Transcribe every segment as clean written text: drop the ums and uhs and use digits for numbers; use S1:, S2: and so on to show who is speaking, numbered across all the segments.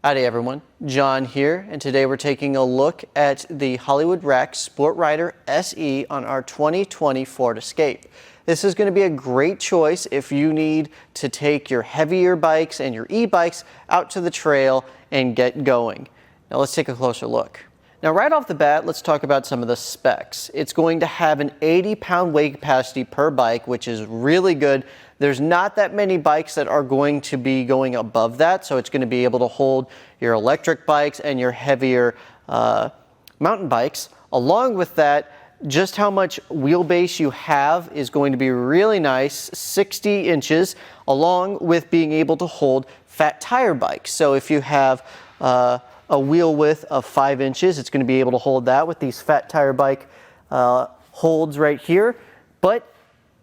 S1: Howdy everyone, John here, and today we're taking a look at the Hollywood Rack Sport Rider SE on our 2020 Ford Escape. This is going to be a great choice if you need to take your heavier bikes and your e-bikes out to the trail and get going. Now let's take a closer look. Now right off the bat, let's talk about some of the specs. It's going to have an 80-pound weight capacity per bike, which is really good. There's not that many bikes that are going to be going above that, so it's going to be able to hold your electric bikes and your heavier mountain bikes. Along with that, just how much wheelbase you have is going to be really nice, 60 inches, along with being able to hold fat tire bikes. So if you have a wheel width of 5 inches, it's going to be able to hold that with these fat tire bike holds right here. But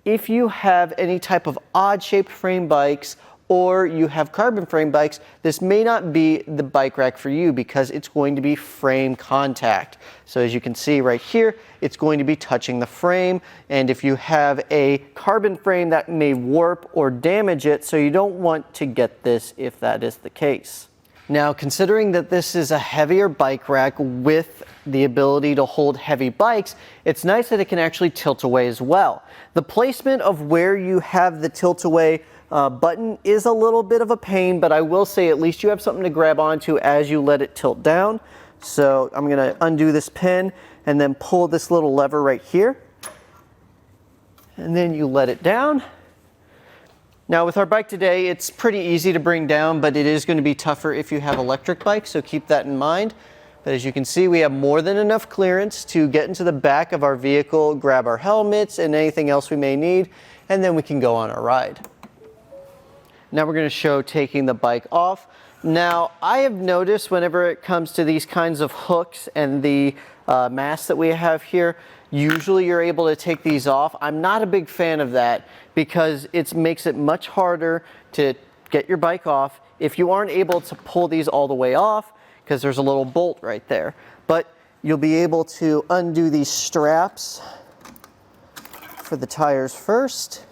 S1: if you have any type of odd shaped frame bikes or you have carbon frame bikes, this may not be the bike rack for you because it's going to be frame contact. So as you can see right here, it's going to be touching the frame, and if you have a carbon frame, that may warp or damage it, so you don't want to get this if that is the case. Now, considering that this is a heavier bike rack with the ability to hold heavy bikes, it's nice that it can actually tilt away as well. The placement of where you have the tilt away button is a little bit of a pain, but I will say at least you have something to grab onto as you let it tilt down. So I'm going to undo this pin and then pull this little lever right here. And then you let it down. Now with our bike today, it's pretty easy to bring down, but it is going to be tougher if you have electric bikes, so keep that in mind. But as you can see, we have more than enough clearance to get into the back of our vehicle, grab our helmets and anything else we may need, and then we can go on our ride. Now we're going to show taking the bike off. Now I have noticed whenever it comes to these kinds of hooks and the mast that we have here, usually you're able to take these off. I'm not a big fan of that because it makes it much harder to get your bike off if you aren't able to pull these all the way off, because there's a little bolt right there. But you'll be able to undo these straps for the tires first.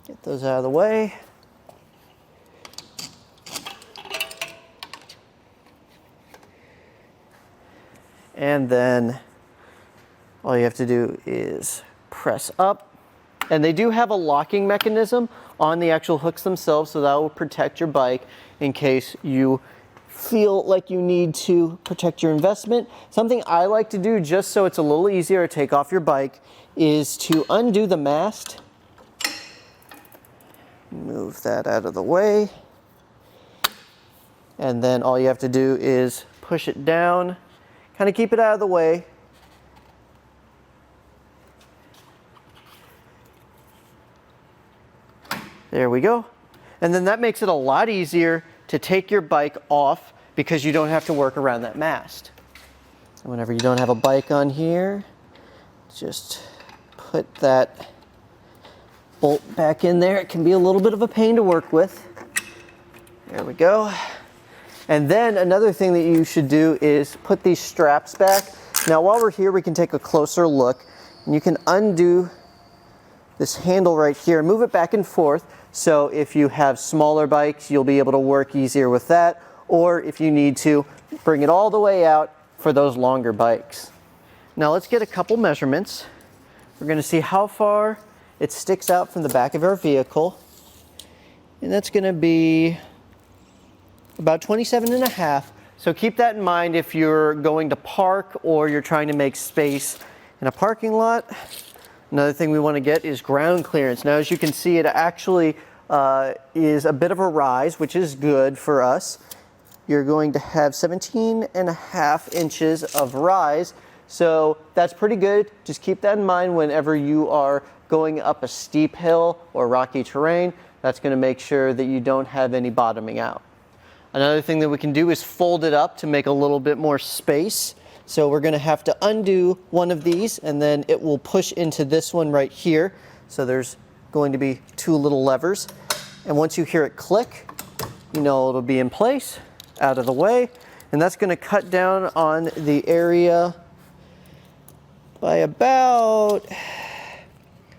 S1: Get those out of the way. And then all you have to do is press up. And they do have a locking mechanism on the actual hooks themselves, so that will protect your bike in case you feel like you need to protect your investment. Something I like to do just so it's a little easier to take off your bike is to undo the mast. Move that out of the way. And then all you have to do is push it down, kind of keep it out of the way. There we go. And then that makes it a lot easier to take your bike off because you don't have to work around that mast. And whenever you don't have a bike on here, just put that bolt back in there. It can be a little bit of a pain to work with. There we go. And then another thing that you should do is put these straps back. Now while we're here, we can take a closer look, and you can undo this handle right here, move it back and forth. So if you have smaller bikes, you'll be able to work easier with that, or if you need to, bring it all the way out for those longer bikes. Now let's get a couple measurements. We're going to see how far it sticks out from the back of our vehicle, and that's going to be about 27.5. So keep that in mind if you're going to park or you're trying to make space in a parking lot. Another thing we want to get is ground clearance. Now, as you can see, it actually is a bit of a rise, which is good for us. You're going to have 17.5 inches of rise, so that's pretty good. Just keep that in mind whenever you are going up a steep hill or rocky terrain. That's going to make sure that you don't have any bottoming out. Another thing that we can do is fold it up to make a little bit more space. So we're going to have to undo one of these, and then it will push into this one right here. So there's going to be two little levers. And once you hear it click, you know it'll be in place, out of the way. And that's going to cut down on the area by about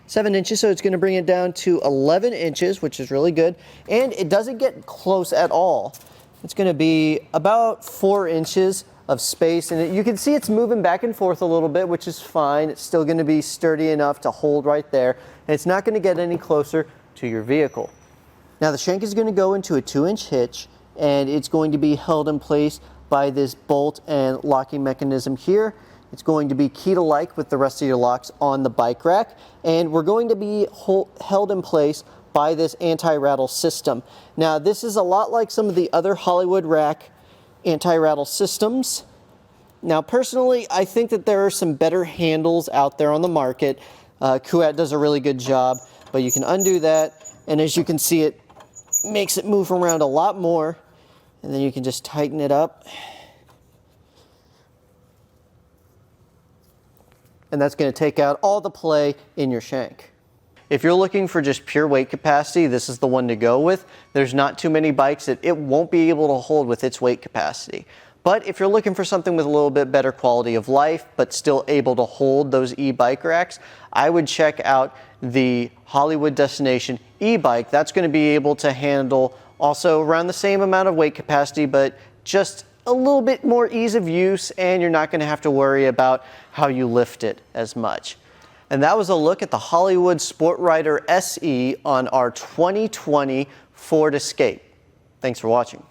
S1: 7 inches. So it's going to bring it down to 11 inches, which is really good. And it doesn't get close at all. It's going to be about 4 inches of space, and you can see it's moving back and forth a little bit, which is fine. It's still going to be sturdy enough to hold right there, and it's not going to get any closer to your vehicle. Now the shank is going to go into a 2-inch hitch, and it's going to be held in place by this bolt and locking mechanism here. It's going to be key-to-like with the rest of your locks on the bike rack, and we're going to be held in place by this anti-rattle system. Now this is a lot like some of the other Hollywood rack anti-rattle systems. Now personally, I think that there are some better handles out there on the market. Kuat does a really good job, but you can undo that, and as you can see, it makes it move around a lot more, and then you can just tighten it up. And that's going to take out all the play in your shank. If you're looking for just pure weight capacity, this is the one to go with. There's not too many bikes that it won't be able to hold with its weight capacity. But if you're looking for something with a little bit better quality of life, but still able to hold those e-bike racks, I would check out the Hollywood Destination e-bike. That's going to be able to handle also around the same amount of weight capacity, but just a little bit more ease of use, and you're not going to have to worry about how you lift it as much. And that was a look at the Hollywood Sport Rider SE on our 2020 Ford Escape. Thanks for watching.